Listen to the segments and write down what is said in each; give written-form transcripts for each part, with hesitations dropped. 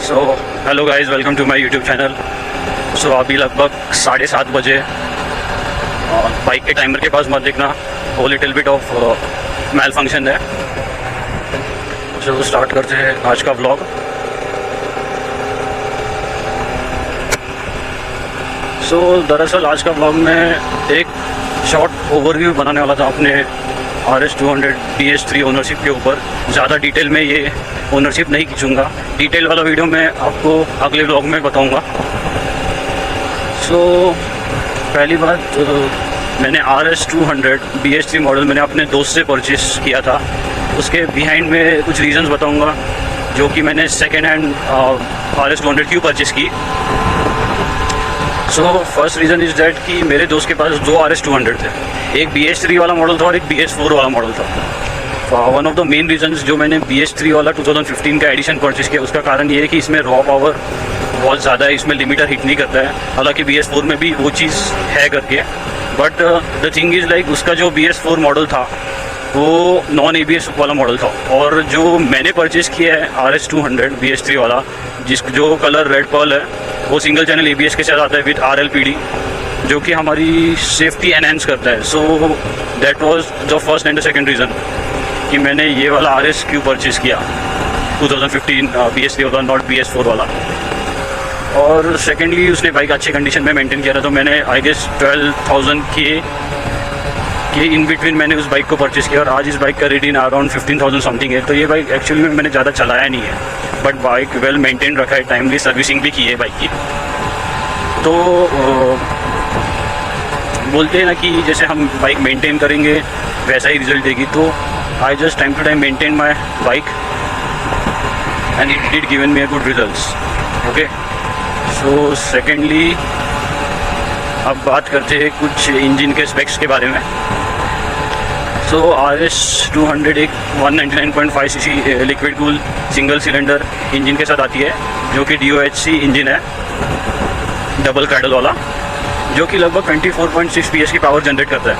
So hello guys, welcome to my YouTube channel. So अभी लगभग 7:30 बजे। बाइक के टाइमर के पास मत देखना, वो little bit of malfunction है। सो स्टार्ट करते हैं आज का व्लॉग। सो दरअसल आज का व्लॉग में एक शॉर्ट ओवरव्यू बनाने वाला था अपने RS200 BS3 ओनरशिप के ऊपर। ज़्यादा डिटेल में ये ओनरशिप नहीं खींचूँगा, डिटेल वाला वीडियो मैं आपको अगले व्लॉग में बताऊँगा। सो पहली बात, मैंने RS200 BS3 मॉडल मैंने अपने दोस्त से परचेस किया था। उसके बिहाइंड में कुछ रीज़न्स बताऊँगा जो कि मैंने सेकेंड हैंड RS200 क्यों परचेस की। So first reason is that कि मेरे दोस्त के पास दो RS200 थे, एक BS3 वाला मॉडल था और एक BS4 वाला मॉडल था। One of the main reasons जो मैंने BS3 वाला 2015 का एडिशन परचेस किया, उसका कारण ये है कि इसमें रॉ पावर बहुत ज़्यादा है, इसमें लिमिटर हिट नहीं करता है। हालांकि BS4 में भी वो चीज़ है करके, but the thing is like उसका जो BS4 मॉडल था वो नॉन ABS वाला मॉडल था, और जो मैंने परचेस किया है RS200 BS3 वाला, जो कलर रेड पर्ल है, वो सिंगल चैनल ABS के साथ आता है विद RLPD, जो कि हमारी सेफ्टी एनहेंस करता है। So that was the first and the second reason कि मैंने ये वाला RS क्यों परचेस किया 2015 BS3 वाला, नॉट BS4 वाला। और सेकेंडली उसने बाइक अच्छे कंडीशन में मेंटेन किया था, तो मैंने आई गेस 12,000 के इन बिटवीन मैंने उस बाइक को परचेस किया, और आज इस बाइक का रेटिंग अराउंड 15,000 समथिंग है। तो ये बाइक एक्चुअली में मैंने ज़्यादा चलाया नहीं है, बट बाइक वेल मेंटेन रखा है, टाइमली सर्विसिंग भी की है बाइक की। तो बोलते हैं ना कि जैसे हम बाइक मेंटेन करेंगे वैसा ही रिजल्ट देगी। तो I just time to time maintain my bike and it did given me a good results. Okay, so secondly अब बात करते हैं कुछ इंजन के स्पेक्स के बारे में। सो RS200 एक 199.5 cc liquid cool single cylinder engine के साथ आती है, जो कि DOHC इंजन है, डबल क्रैडल वाला, जो कि लगभग 24.6 PS की पावर जनरेट करता है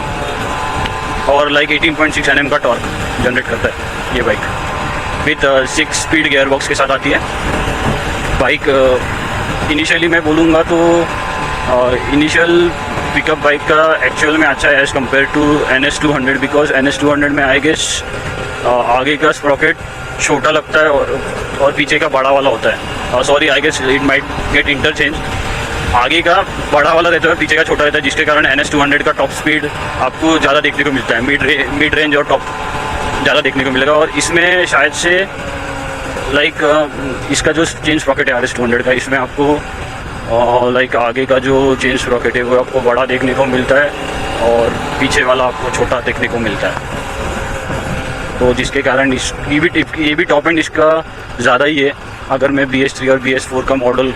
और लाइक 18.6 Nm का टॉर्क जनरेट करता है ये bike. With 6 speed gear box के साथ आती है बाइक। इनिशियली मैं बोलूँगा तो इनिशियल पिकअप बाइक का एक्चुअल में अच्छा है as compare to NS200, because NS200 में आई गेस आगे का स्प्रॉकेट छोटा लगता है और पीछे का बड़ा वाला होता है। Sorry, I guess it might get interchange. आगे का बड़ा वाला रहता है, पीछे का छोटा रहता है, जिसके कारण NS200 का टॉप स्पीड आपको ज़्यादा देखने को मिलता है, मिड रेंज और टॉप ज़्यादा देखने को मिलेगा। और इसमें शायद से लाइक इसका जो चेन स्प्रॉकेट है RS200 का, इसमें आपको लाइक आगे का जो चेन स्प्रॉकेट है वो आपको बड़ा देखने को मिलता है और पीछे वाला आपको छोटा देखने को मिलता है। तो जिसके कारण ये भी टॉप एंड इसका ज़्यादा ही है अगर मैं BS3 और BS4 का मॉडल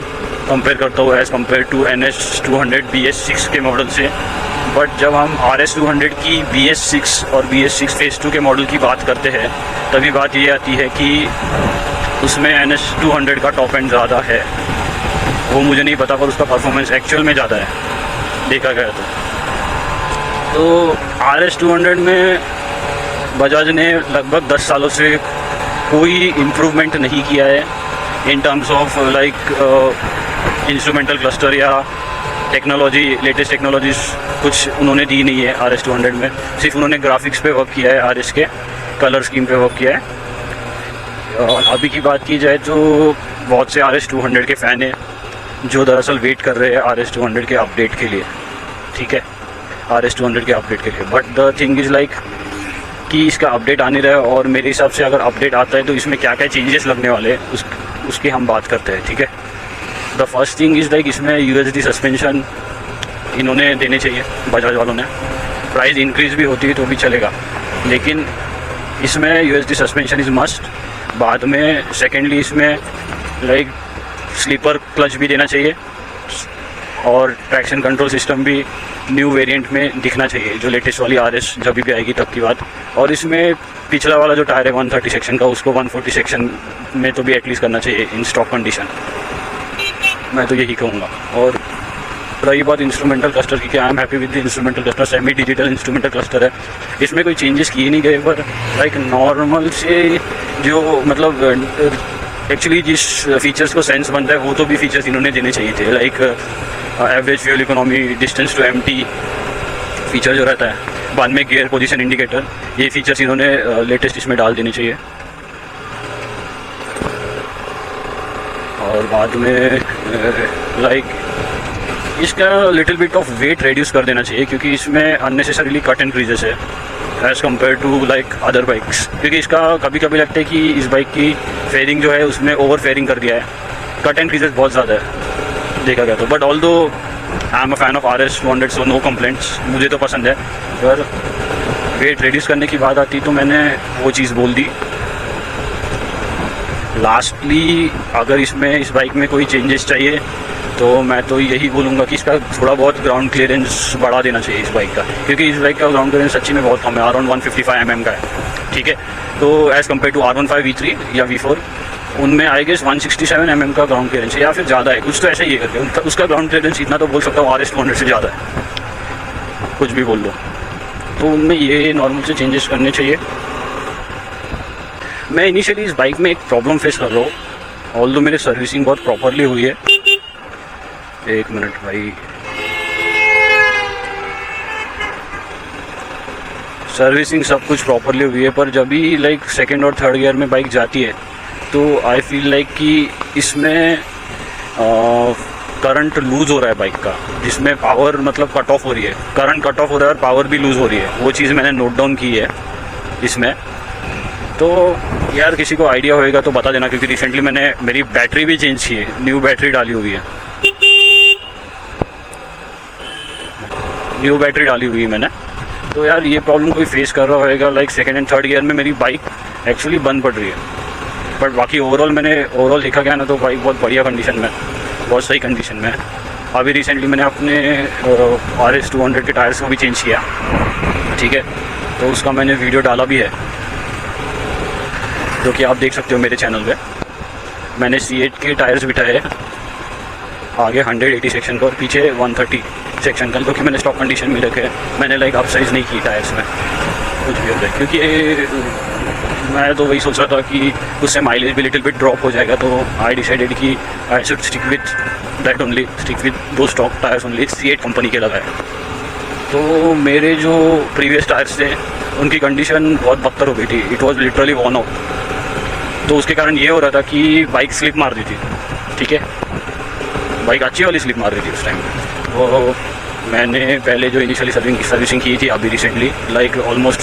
कंपेयर करता हूँ as compare to NS200 BS6 के मॉडल से। बट जब हम RS200 की BS6 और BS6 फेज़ 2 के मॉडल की बात करते हैं, तभी बात ये आती है कि उसमें NS200 का टॉप एंड ज़्यादा है। वो मुझे नहीं पता, पर उसका परफॉर्मेंस एक्चुअल में ज़्यादा है देखा गया तो RS200 में बजाज ने लगभग 10 सालों से कोई इम्प्रूवमेंट नहीं किया है in terms of like instrumental cluster या टेक्नोलॉजी, लेटेस्ट टेक्नोलॉजीज कुछ उन्होंने दी नहीं है RS200 में। सिर्फ उन्होंने ग्राफिक्स पे वर्क किया है, RS के कलर स्कीम पे वर्क किया है। अभी की बात की जाए तो बहुत से RS200 के फ़ैन हैं जो दरअसल वेट कर रहे हैं RS200 के अपडेट के लिए, ठीक है, RS200 के अपडेट के लिए। But the thing is like कि इसका अपडेट आने रहा है, और मेरे हिसाब से अगर अपडेट आता है तो इसमें क्या क्या चेंजेस लगने वाले हैं उसकी हम बात करते हैं, ठीक है। The first thing is like इसमें USD सस्पेंशन इन्होंने देने चाहिए बजाज वालों ने। प्राइस इंक्रीज़ भी होती है तो भी चलेगा, लेकिन इसमें USD सस्पेंशन इज़ मस्ट। बाद में सेकेंडली इसमें लाइक स्लीपर क्लच भी देना चाहिए, और ट्रैक्शन कंट्रोल सिस्टम भी न्यू वेरिएंट में दिखना चाहिए, जो लेटेस्ट वाली RS जब भी आएगी तब की बात। और इसमें पिछला वाला जो टायर है 130 सेक्शन का, उसको 140 सेक्शन में तो भी एटलीस्ट करना चाहिए इन स्टॉक कंडीशन, मैं तो यही कहूँगा। और रही बात इंस्ट्रूमेंटल क्लस्टर की, I am happy with the instrumental cluster, semi digital instrumental cluster है, इसमें कोई चेंजेस किए नहीं गए, पर लाइक नॉर्मल से जो मतलब एक्चुअली जिस फीचर्स को सेंस बनता है वो तो भी फीचर्स इन्होंने देने चाहिए थे, like average fuel economy, distance to empty feature जो रहता है, बाद में गियर पोजीशन इंडिकेटर, ये फीचर्स इन्होंने लेटेस्ट इसमें डाल देने चाहिए। और बाद में लाइक इसका little bit of weight reduce कर देना चाहिए, क्योंकि इसमें अननेसेसरीली कट एंड क्रीजेस है as compare to like other bikes. क्योंकि इसका कभी कभी लगता है कि इस बाइक की फेयरिंग जो है उसमें ओवर फेयरिंग कर दिया है, कट एंड क्रीजेस बहुत ज़्यादा है देखा गया तो। But although I am a fan of RS200, so no complaints, मुझे तो पसंद है। अगर वेट रिड्यूस करने की बात आती तो मैंने वो चीज़ बोल दी। लास्टली अगर इसमें इस बाइक में कोई चेंजेस चाहिए तो मैं तो यही बोलूँगा कि इसका थोड़ा बहुत ग्राउंड क्लियरेंस बढ़ा देना चाहिए इस बाइक का, क्योंकि इस बाइक का ग्राउंड क्लियरेंस सच्ची में बहुत कम है, अराउंड 155 mm का है, ठीक है। तो as compare to R15 V3 या V4 उनमें आई गेस 167 mm का ग्राउंड क्लियरेंस है, या फिर ज़्यादा है कुछ तो ऐसा ही है करके। उसका ग्राउंड क्लियरेंस इतना तो बोल सकता हूँ RS200 से ज़्यादा है, कुछ भी बोल लो। तो उनमें ये नॉर्मल से चेंजेस करने चाहिए। मैं इनिशियली इस बाइक में एक प्रॉब्लम फेस कर रहा हूँ, ऑल्दो मेरी सर्विसिंग बहुत प्रॉपरली हुई है। एक मिनट भाई, सर्विसिंग सब कुछ प्रॉपरली हुई है, पर जब भी लाइक सेकंड और थर्ड गियर में बाइक जाती है तो आई फील लाइक कि इसमें करंट लूज़ हो रहा है बाइक का, जिसमें पावर मतलब कट ऑफ हो रही है, करंट कट ऑफ हो रहा है और पावर भी लूज़ हो रही है। वो चीज़ मैंने नोट डाउन की है इसमें। तो यार किसी को आइडिया होएगा तो बता देना, क्योंकि रिसेंटली मैंने मेरी बैटरी भी चेंज की है, न्यू बैटरी डाली हुई है, न्यू बैटरी डाली हुई है मैंने। तो यार ये प्रॉब्लम कोई फेस कर रहा होगा, like second and third gear में मेरी बाइक एक्चुअली बंद पड़ रही है। बट बाकी ओवरऑल देखा गया ना तो बाइक बहुत बढ़िया कंडीशन में, बहुत सही कंडीशन में। अभी रिसेंटली मैंने अपने RS200 के टायर्स को भी चेंज किया, ठीक है, तो उसका मैंने वीडियो डाला भी है, जो कि आप देख सकते हो मेरे चैनल पे। मैंने C8 के टायर्स बिठाए, आगे 180 सेक्शन का और पीछे 130 सेक्शन का, जो कि मैंने स्टॉक कंडीशन में रखे। मैंने लाइक अपसाइज नहीं की टायर्स में कुछ भी होता है, क्योंकि मैं तो वही सोच रहा था कि उससे माइलेज भी लिटिल बिट ड्रॉप हो जाएगा। तो आई डिसाइडेड कि I should stick with that only, stick with दो stock tyres only, C8 company के लगाए। तो मेरे जो प्रीवियस टायर्स थे उनकी कंडीशन बहुत बदतर हो गई थी, it was literally worn out. तो उसके कारण ये हो रहा था कि बाइक स्लिप मार दी थी, ठीक है, बाइक अच्छी वाली स्लिप मार रही थी उस टाइम। तो मैंने पहले जो इनिशियली सर्विसिंग की थी अभी रिसेंटली, लाइक ऑलमोस्ट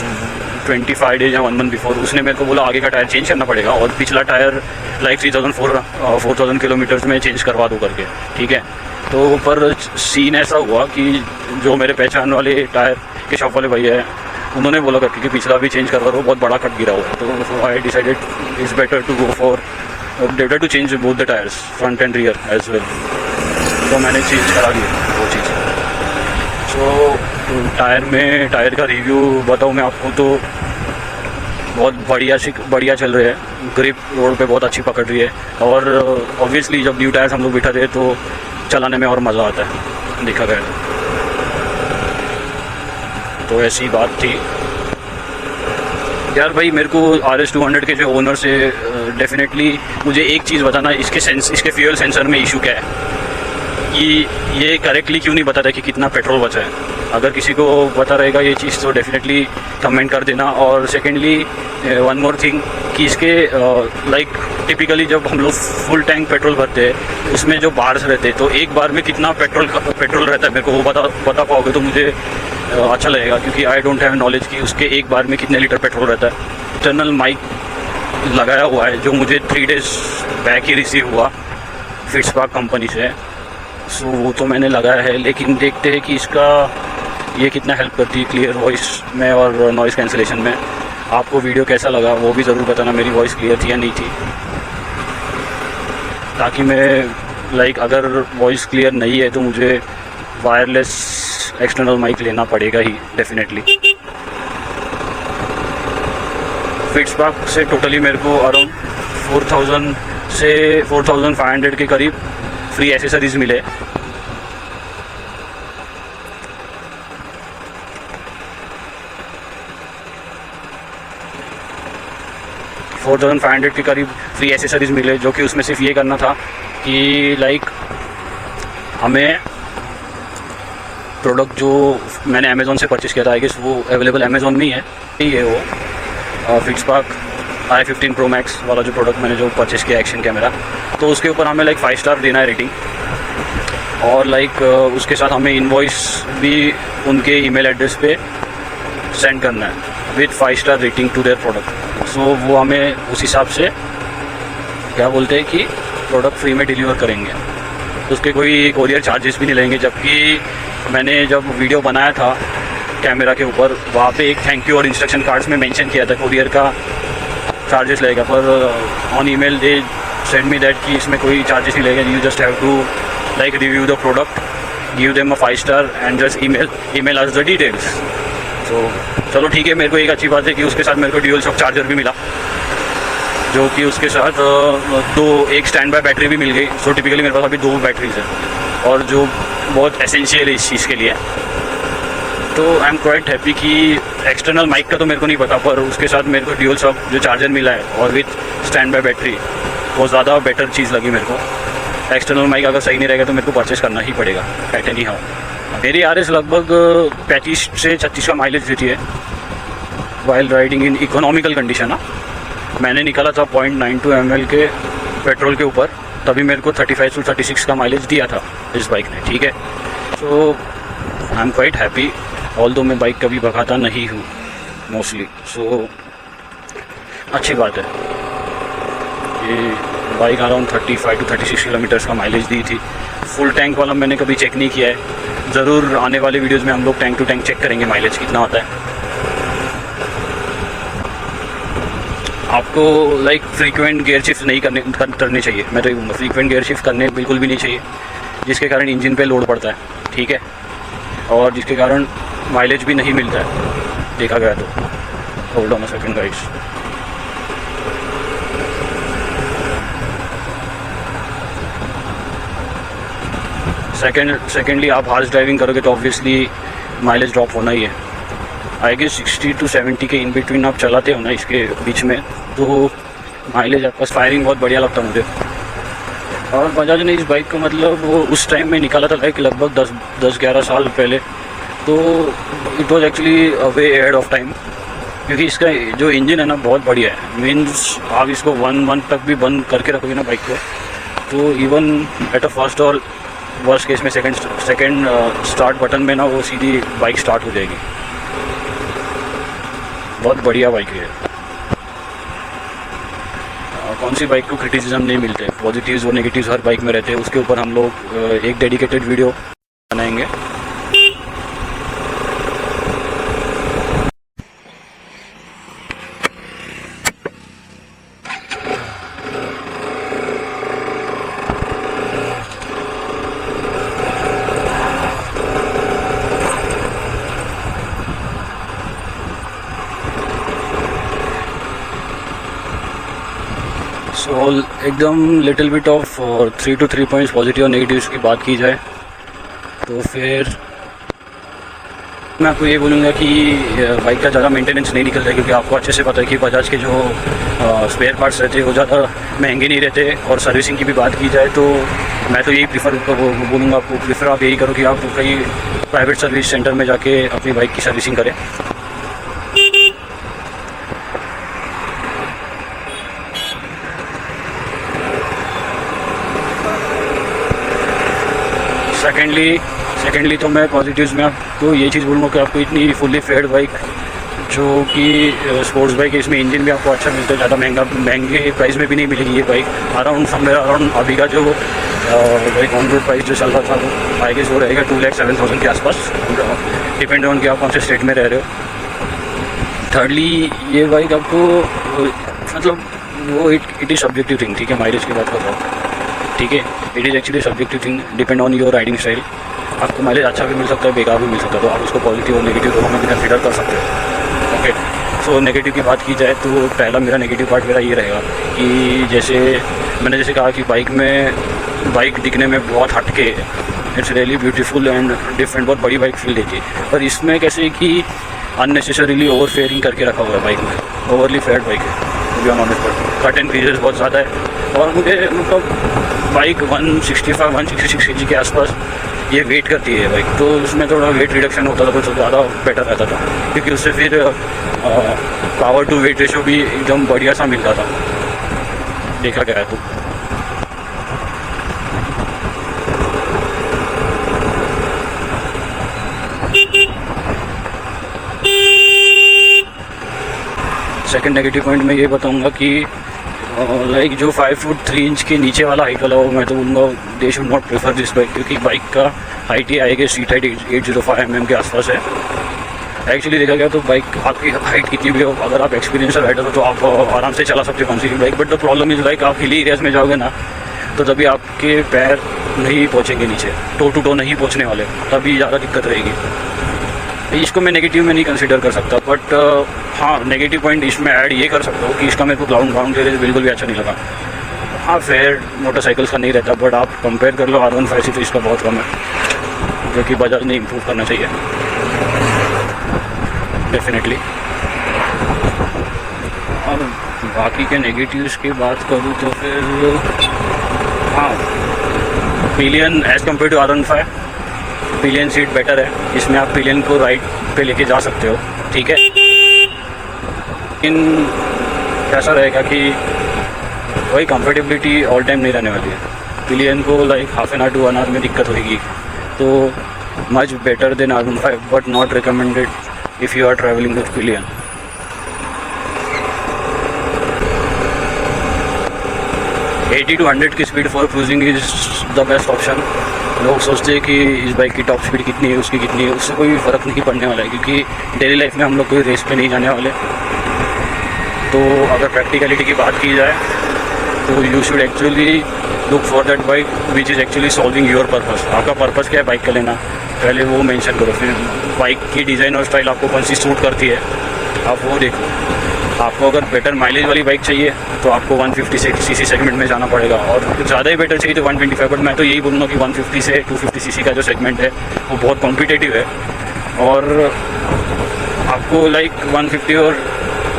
25 डेज या 1 मंथ बिफोर, उसने मेरे को बोला आगे का टायर चेंज करना पड़ेगा और पिछला टायर लाइक 4,000 किलोमीटर्स में चेंज करवा दो करके, ठीक है। तो पर सीन ऐसा हुआ कि जो मेरे पहचान वाले टायर के शॉप वाले भैया हैं, उन्होंने बोला करके कि पिछला भी चेंज करवा दो, बहुत बड़ा कट गिरा हुआ है। तो I decided it's better to change both the tyres, front and rear as well. तो मैंने चेंज करा दिया वो चीज़। तो टायर का रिव्यू बताऊँ मैं आपको तो बहुत बढ़िया चल रहे हैं, ग्रिप रोड पे बहुत अच्छी पकड़ रही है। और ऑब्वियसली जब न्यू टायर्स हम लोग बिठाते हैं तो चलाने में और मज़ा आता है, देखा गया। तो ऐसी बात थी यार भाई। मेरे को RS200 के जो ओनर से डेफिनेटली मुझे एक चीज़ बताना, इसके फ्यूल सेंसर में इशू क्या है, कि ये करेक्टली क्यों नहीं बताता कि कितना पेट्रोल बचा है। अगर किसी को पता रहेगा ये चीज़ तो डेफिनेटली कमेंट कर देना। और सेकेंडली वन मोर थिंग कि इसके लाइक टिपिकली जब हम लोग फुल टैंक पेट्रोल भरते हैं उसमें जो बार्स रहते हैं, तो एक बार में कितना पेट्रोल रहता है मेरे को वो बता पाओगे तो मुझे अच्छा लगेगा, क्योंकि आई डोंट हैव नॉलेज कि उसके एक बार में कितने लीटर पेट्रोल रहता है। इंटरनल माइक लगाया हुआ है जो मुझे 3 डेज बैक ही रिसीव हुआ फिट्सपार्क कंपनी से, सो वो तो मैंने लगाया है। लेकिन देखते हैं कि इसका ये कितना हेल्प करती है क्लियर वॉइस में और नॉइज़ कैंसिलेशन में। आपको वीडियो कैसा लगा वो भी ज़रूर बताना, मेरी वॉइस क्लियर थी या नहीं थी, ताकि मैं लाइक अगर वॉइस क्लियर नहीं है तो मुझे वायरलेस एक्सटर्नल माइक लेना पड़ेगा ही डेफिनेटली। फिट्सपार्क से टोटली मेरे को अराउंड 4,000 से 4,500 के करीब फ्री एसेसरीज़ मिले। 4500 के करीब फ्री एसेसरीज मिले, जो कि उसमें सिर्फ ये करना था कि लाइक हमें प्रोडक्ट जो मैंने अमेज़ॉन से परचेज़ किया था, आई गेस वो अवेलेबल अमेज़ॉन में ही है, ये वो फिट्सपार्क i15 Pro Max वाला जो प्रोडक्ट मैंने जो परचेज़ किया एक्शन कैमरा, तो उसके ऊपर हमें लाइक 5 स्टार देना है रेटिंग, और लाइक उसके साथ हमें इनवॉइस भी उनके ईमेल एड्रेस पे सेंड करना है with 5 star rating to their product. So वो हमें उस हिसाब से क्या बोलते हैं कि प्रोडक्ट फ्री में डिलीवर करेंगे, तो उसके कोई कोरियर चार्जेस भी नहीं लेंगे। जबकि मैंने जब वीडियो बनाया था कैमरा के ऊपर, वहाँ पे एक थैंक यू और इंस्ट्रक्शन कार्ड्स में मेंशन किया था कोरियर का चार्जेस लगेगा, पर on email they send me that कि इसमें कोई चार्जेस नहीं लगेगा, you just have to like review the product, give them a 5 star and just email us the details. तो चलो ठीक है, मेरे को एक अच्छी बात है कि उसके साथ मेरे को ड्यूल शॉक चार्जर भी मिला, जो कि उसके साथ एक स्टैंड बाय बैटरी भी मिल गई। सो टिपिकली मेरे पास अभी 2 बैटरीज है, और जो बहुत एसेंशियल है इस चीज़ के लिए। तो आई एम क्वाइट हैप्पी कि एक्सटर्नल माइक का तो मेरे को नहीं पता, पर उसके साथ मेरे को ड्यूल शॉक जो चार्जर मिला है और विथ स्टैंड बाय बैटरी, वो ज़्यादा बेटर चीज़ लगी मेरे को। एक्सटर्नल माइक अगर सही नहीं रहेगा तो मेरे को परचेस करना ही पड़ेगा एट एनी हाउ। मेरी RS लगभग 35 से 36 का माइलेज देती है while riding in economical condition. मैंने निकाला था 0.92 ml के पेट्रोल के ऊपर, तभी मेरे को 35 से 36 का माइलेज दिया था इस बाइक ने, ठीक है। So I am quite happy, although मैं बाइक कभी भगाता नहीं हूँ मोस्टली। सो अच्छी बात है कि बाइक अराउंड 35 to 36 किलोमीटर्स का माइलेज दी थी। फुल टैंक वाला मैंने कभी चेक नहीं किया है, ज़रूर आने वाले वीडियोस में हम लोग टैंक टू टैंक चेक करेंगे माइलेज कितना होता है। आपको लाइक फ्रीक्वेंट गियर शिफ्ट नहीं करने चाहिए, मैं तो ये बोलूँगा फ्रीक्वेंट गियर शिफ्ट करने बिल्कुल भी नहीं चाहिए, जिसके कारण इंजन पे लोड पड़ता है, ठीक है, और जिसके कारण माइलेज भी नहीं मिलता है देखा गया तो। Hold on a second guys. Secondly आप हार्श ड्राइविंग करोगे तो ऑब्वियसली माइलेज ड्रॉप होना ही है। आई गेस 60 to 70 के इन बिटवीन आप चलाते हो ना इसके बीच में, तो माइलेज आपका फायरिंग बहुत बढ़िया लगता मुझे। और बजाज ने इस बाइक को मतलब वो उस टाइम में निकाला था लाइक लगभग 10-11 साल पहले, तो it was actually way ahead of time, क्योंकि इसका जो इंजन है ना बहुत बढ़िया है। मीन्स आप इसको 1 month तक भी बंद करके रखोगे ना बाइक को, तो इवन एट अ फर्स्ट और वर्स्ट केस में सेकंड स्टार्ट बटन में ना वो सीधी बाइक स्टार्ट हो जाएगी। बहुत बढ़िया बाइक है। कौन सी बाइक को क्रिटिसिज्म नहीं मिलते, पॉजिटिव्स और नेगेटिव्स हर बाइक में रहते हैं। उसके ऊपर हम लोग एक डेडिकेटेड वीडियो बनाएंगे। सो एकदम little bit of 3 to 3 points positive और नेगेटिव्स की बात की जाए तो फिर मैं आपको ये बोलूँगा कि बाइक का ज़्यादा मेंटेनेंस नहीं निकलता है, क्योंकि आपको अच्छे से पता है कि बजाज के जो स्पेयर पार्ट्स रहते हैं वो ज़्यादा महंगे नहीं रहते। और सर्विसिंग की भी बात की जाए तो मैं तो यही बोलूँगा आपको, प्रीफर आप यही करो कि आप कहीं प्राइवेट सर्विस सेंटर में जाके अपनी बाइक की सर्विसिंग करें। सेकेंडली तो मैं पॉजिटिव्स में आपको ये चीज़ बोलूँगा कि आपको इतनी फुल्ली फेड बाइक जो कि स्पोर्ट्स बाइक है, इसमें इंजन भी आपको अच्छा मिलता है, ज़्यादा महंगे प्राइस में भी नहीं मिलेगी ये बाइक। अराउंड अभी का जो बाइक ऑन रोड प्राइस जो चल रहा था वो आई गेस वो रहेगा 2,07,000 के आसपास, डिपेंड ऑन कि आप कौन से स्टेट में रह रहे हो। थर्डली ये बाइक आपको मतलब वो इट इज़ सब्जेक्टिव थिंग, ठीक है, माइलेज की बात कर रहा हूँ, ठीक है, it is actually subjective thing, depend on your riding style. आपको माइलेज अच्छा भी मिल सकता है, बेकार भी मिल सकता है, तो आप उसको पॉजिटिव और नेगेटिव दोनों में भी कंसिडर कर सकते हो। ओके, सो नेगेटिव की बात की जाए तो पहला मेरा नेगेटिव पार्ट मेरा ये रहेगा कि जैसे कहा कि बाइक दिखने में बहुत हटके, it's really beautiful and different, बहुत बड़ी बाइक फील देती है। पर इसमें कैसे कि अननेसेसरीली ओवर फेयरिंग करके रखा हुआ है बाइक में, ओवरली फेयर्ड बाइक है। बी ऑनेस्ट, पर कट इंक्रीजेस बहुत ज़्यादा है। और मुझे मतलब बाइक 165-166 kg के आसपास ये वेट करती है बाइक, तो उसमें थोड़ा वेट रिडक्शन होता था तो ज़्यादा बेटर रहता था, क्योंकि उससे फिर पावर टू वेट रेशो भी एकदम बढ़िया सा मिलता था, देखा गया है तो। सेकंड नेगेटिव पॉइंट मैं ये बताऊंगा कि लाइक जो 5 फुट 3 इंच के नीचे वाला हाइट वाला हो, मैं तो बोलूँगा they should not prefer this bike, क्योंकि बाइक का हाइट ही आएगी, सीट हाइट 805 mm के आसपास है। एक्चुअली देखा गया तो बाइक आपकी हाइट कितनी भी हो, अगर आप एक्सपीरियंस राइडर हो तो आप आराम से चला सकते हो कौन सी भी bike, but the problem is like आप हिली एरियाज में जाओगे ना, तो तभी आपके पैर नहीं पहुँचेंगे नीचे, टो टू टो नहीं पहुँचने वाले, तभी ज़्यादा दिक्कत रहेगी। इसको मैं नेगेटिव में नहीं कंसिडर कर सकता, बट हाँ नेगेटिव पॉइंट इसमें ऐड ये कर सकता हूँ कि इसका मेरे को ग्राउंड क्लियरेंस बिल्कुल भी अच्छा नहीं लगा। हाँ फेयर मोटरसाइकिल्स का नहीं रहता, बट आप कंपेयर कर लो R15 से तो इसका बहुत कम है, जो कि बजाज ने इम्प्रूव करना चाहिए डेफिनेटली। और बाकी के नेगेटिव्स की बात करूँ तो फिर हाँ, pillion as compare to R15 pillion seat better है, इसमें आप पिलियन को राइट पे लेके जा सकते हो, ठीक है। लेकिन कैसा रहेगा कि वही कंफर्टेबिलिटी ऑल टाइम नहीं रहने वाली है, पिलियन को like half an hour to 1 hour में दिक्कत होगी, तो much better than R15 but not recommended if you are travelling with pillion. $80 to 100 की speed for cruising is the best option. लोग सोचते हैं कि इस बाइक की टॉप स्पीड कितनी है, उसकी कितनी है, उससे कोई फ़र्क नहीं पड़ने वाला है, क्योंकि डेली लाइफ में हम लोग कोई रेस पे नहीं जाने वाले। तो अगर प्रैक्टिकलिटी की बात की जाए तो you should actually look for that bike which is actually solving your purpose. आपका पर्पस क्या है बाइक का लेना, पहले वो मेंशन करो, फिर बाइक की डिज़ाइन और स्टाइल आपको कौन सी सूट करती है आप वो देखो। आपको अगर बेटर माइलेज वाली बाइक चाहिए तो आपको 150 सीसी सेगमेंट में जाना पड़ेगा, और ज़्यादा ही बेटर चाहिए तो 125, बट मैं तो यही बोलूँगा कि 150 से 250 सीसी का जो सेगमेंट है वो बहुत कॉम्पिटेटिव है, और आपको लाइक 150 और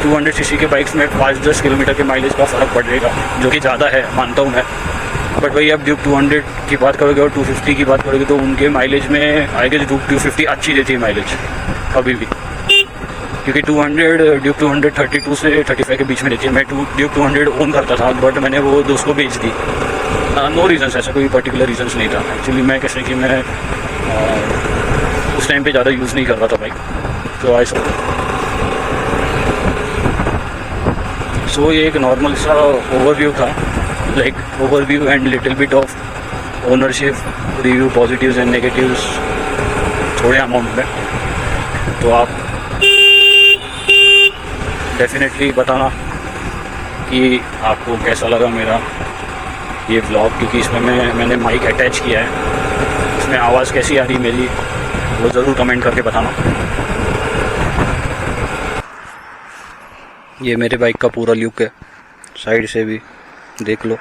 200 सीसी के बाइक्स में 5-10 किलोमीटर के माइलेज का फ़र्क पड़ेगा, जो कि ज़्यादा है मानता हूँ मैं। बट वही अब ड्यूक 200 की बात करोगे और 250 की बात करोगे तो उनके माइलेज में आएगा ड्यूक 250 अच्छी देती है माइलेज अभी भी, क्योंकि 200 ड्यूक 200 32 से 35 के बीच में देती है। मैं ड्यूक 200 ओन करता था, बट मैंने वो दोस्त को बेच दी। नो रीजन्स, ऐसा कोई पर्टिकुलर रीजन्स नहीं था एक्चुअली। मैं कैसे कि मैं उस टाइम पे ज़्यादा यूज़ नहीं कर रहा था बाइक, तो आई सो ये एक नॉर्मल सा ओवरव्यू था, like overview and little bit of ownership review, positives and negatives थोड़े अमाउंट में। तो आप डेफिनेटली बताना कि आपको कैसा लगा मेरा ये व्लॉग, क्योंकि इसमें मैंने माइक अटैच किया है, इसमें आवाज़ कैसी आ रही मेरी वो ज़रूर कमेंट करके बताना। ये मेरे बाइक का पूरा लुक है, साइड से भी देख लो।